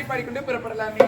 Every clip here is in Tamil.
பாடிக்கொண்டு புறப்படலாமே.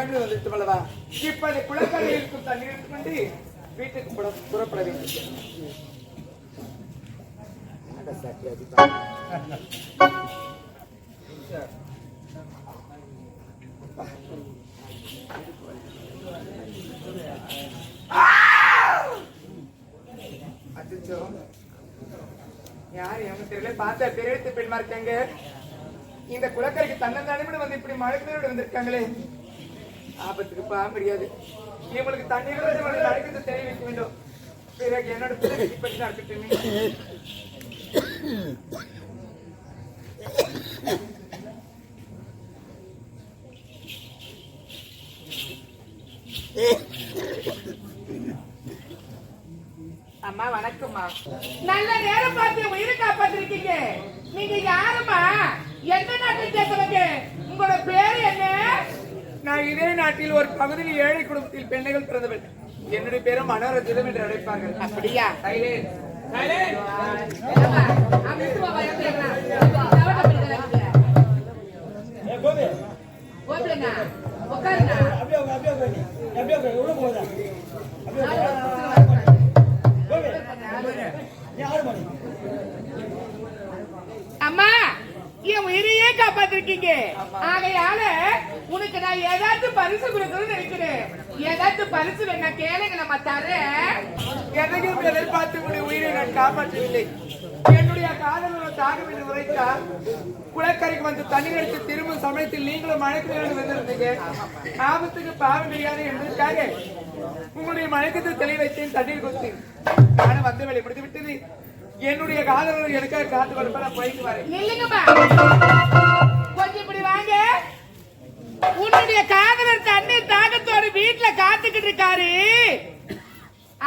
கிளம்பி வந்துட்டு அல்லவா? இப்ப அந்த குளக்கரையில் இருக்கும் தண்ணீர் எடுத்துக்கொண்டு வீட்டுக்கு புறப்பட வேண்டும். யார் எவங்க தெரியல, பார்த்த பெரிய பெண்மா இருக்காங்க. இந்த குளக்கரைக்கு தன்னந்தானே வந்து இப்படி மழைக்குள்ளோட வந்திருக்காங்களே, ஆபத்துக்கு போக முடியாது. இவங்களுக்கு தண்ணீர் நடக்கிறது தெரிய வைக்க வேண்டும். பிறகு என்னோட பிள்ளை பற்றி நடக்கட்டுமே. அம்மா வணக்கம்மா. நல்ல நேரம் பார்த்து உயிரை காப்பாத்திருக்கீங்க. நீங்க யாருமா? எந்த நாட்டை சேர்ந்தவங்க? உங்களோட பேரு என்ன? நான் இதே நாட்டில் ஒரு பகுதியில் ஏழை குடும்பத்தில் பெண்கள் பிறந்தவள். என்னுடைய பேரும் மனோரஞ்சிதம் என்று அழைப்பாங்க. அப்படியா? அம்மா என் உயிரையே காப்பாத்திருக்கீங்க. ஆகையால உனக்கு நான் ஏதாச்சும் பரிசு கொடுக்கணும்னு நினைக்கிறேன். ஏதாச்சும் பரிசு வேணா கேளுங்க, நம்ம தரேன். எதையும் எதிர்பார்த்து உடைய உயிரை நான் காப்பாற்றவில்லை. என்னுடைய காதலோட தாகம் என்று உரைத்தால் குளக்கரைக்கு வந்து தண்ணீர் எடுத்து திரும்பும் சமயத்தில் நீங்களும் மழைக்கு வந்திருந்தீங்க. ஆபத்துக்கு பாவம் கிடையாது என்பதற்காக உங்களுடைய மழைக்கத்தில் தெளிவு வைத்தேன். தண்ணீர் கொடுத்து நானும் வந்து வேலை முடித்து விட்டது. என்னுடைய காதலர் எனக்காக காத்து கொடுப்ப போயிட்டு வரேன். கொஞ்சம் இப்படி வாங்க. உன்னுடைய காதலர் தண்ணீர் தாகத்தோடு வீட்டுல காத்துக்கிட்டு இருக்காரு.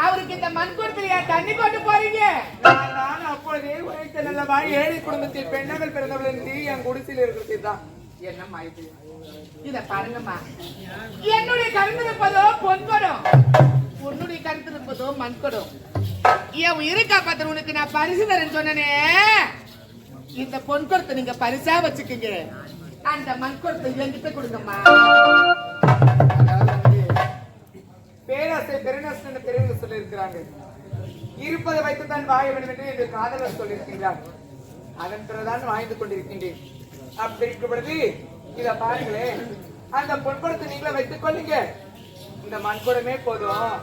அவருக்கு இந்த மண் குடத்துல தண்ணி கொண்டு போறீங்க. நான் அப்பொழுதே உழைத்த நல்லவா ஏழை குடும்பத்தில் பெண்ணங்கள் பிறந்தவள் என்று என் குடிசையில் இருக்கிறது தான். என்னம்மா இது? இத பாருங்கம்மா, என்னுடைய கருத்து இருப்பதோ பொன்கொடம், உன்னுடைய கருத்து இருப்பதோ மண்கொடம். என் உயிரை காப்பாத்த உனக்கு நான் பரிசு தரேன்னு சொன்னனே, இந்த பொன்கொடத்தை நீங்க பரிசா வச்சுக்கீங்க. அந்த மண்கொடத்தை என்கிட்ட கொடுங்கம்மா. பேராசை பெருநஷ்டம் தெரிவு சொல்லி இருக்கிறாங்க. இருப்பதை வைத்துத்தான் வாய வேண்டும் என்று எங்கள் காதலர் சொல்லியிருக்கிறார். அதன் பிறகுதான் வாழ்ந்து கொண்டிருக்கின்றேன். அப்படி இருக்கும் பொழுது இத பாருங்களேன், அந்த பொன்படத்தை நீங்களே வைத்துக் கொள்ளுங்க. இந்த மண்குடமே போதும்.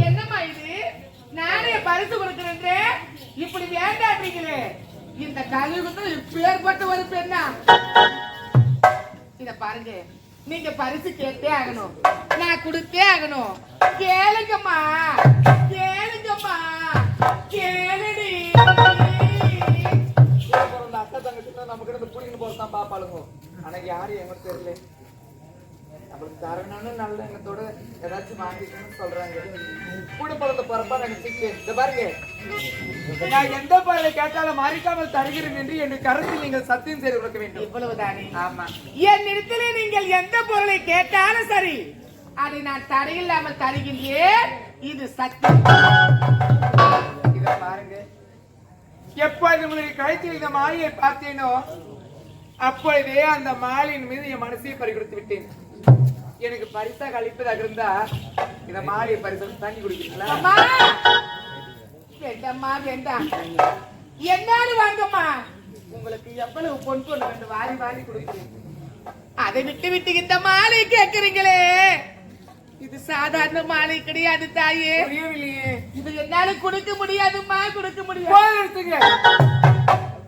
என்னம்மா இது? நானே பரிசு கொடுக்கிறேன், இப்படி வேண்டாடுறீங்களே. இந்த கழிவுக்கு பேர்பட்ட ஒரு பெண்ணா? இத பாருங்க, நீங்க பரிசு கேட்டே ஆகணும், நான் கொடுத்தே ஆகணும். கேளுங்கம்மா, கேளுங்கம்மா, கேளுடி. அக்கா தங்கச்சி நம்ம கிட்ட புடிக்கிட்டு போறதான் பாப்பாளுங்க. ஆனா யாரும் எங்களுக்கு தெரியல. நம்மளுக்கு தரணும்னு நல்ல எண்ணத்தோட ஏதாச்சும் வாங்கிக்கணும்னு சொல்றாங்க. கூட பிறந்த பொறப்பா நினைச்சுட்டு இந்த பாருங்க, நான் எந்த பொருளை கேட்டாலும் மறிக்காமல் தருகிறேன் என்று என் கருத்தில் நீங்கள் சத்தியம் செய்து கொடுக்க வேண்டும். இவ்வளவுதானே? ஆமா. என் இடத்திலே நீங்கள் எந்த பொருளை கேட்டாலும் சரி, அதை நான் தடையில்லாமல் தருகின்றேன். இது சத்தியம். இத பாருங்க, எப்போது முதலில் கழுத்தில் இந்த மாலையை பார்த்தேனோ அப்பொழுதே அந்த மாலையின் மீது என் மனசையை பறிகொடுத்து விட்டேன். எனக்கு பரிசா கழிப்பதாக இருந்தா இந்த மாலையை பரிசு தண்ணி குடிக்கிறீங்களா? வேண்டாம்மா, வேண்டாம். என்னாலும் வாங்கம்மா, உங்களுக்கு எவ்வளவு பொன் கொண்டு வந்து வாரி வாரி கொடுக்கிறேன். அதை விட்டு விட்டு இந்த மாலை கேட்கிறீங்களே, இது சாதாரண மாலை கிடையாது தாயே. புரியவில்லையே. இது என்னால கொடுக்க முடியாதுமா, கொடுக்க முடியாது.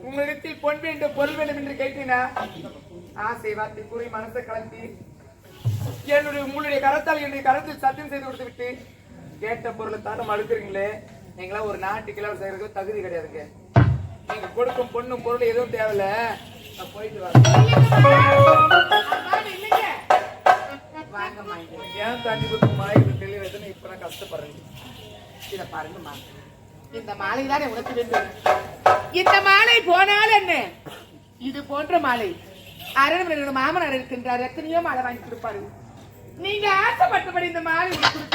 உங்களிடத்தில் பொன் வேண்டும் பொருள் வேண்டும் என்று கேட்டீங்கன்னா ஆசை வார்த்தை கூறி மனசை கலந்து உங்களுடைய கரத்தால் என்னுடைய கரத்தில் சத்தியம் செய்து கொடுத்து விட்டு கேட்ட பொருளை தானம் அழுக்குறீங்களே, நீங்களா ஒரு நாட்டு கிலோ செய்யறதுக்கு தகுதி கிடையாதுங்க. நீங்க கொடுக்கும் பொண்ணும் பொருள் எதுவும் தேவையில்ல. நான் போயிட்டு வாங்கம்மா. ஏன் தண்ணி கொடுக்கும் மாலை தெளிவு இப்ப நான் கஷ்டப்படுறேன். இத பாருங்கம்மா, இந்த மாலை தானே உனக்கு வேண்டும். இந்த மாலை போனால் என்ன, இது போன்ற மாலை அரண்மனை மாமனார் இருக்கின்றார், எத்தனையோ மாலை வாங்கி கொடுப்பாரு. நீங்க ஆசைப்பட்டபடி இந்த மாலை கொடுத்து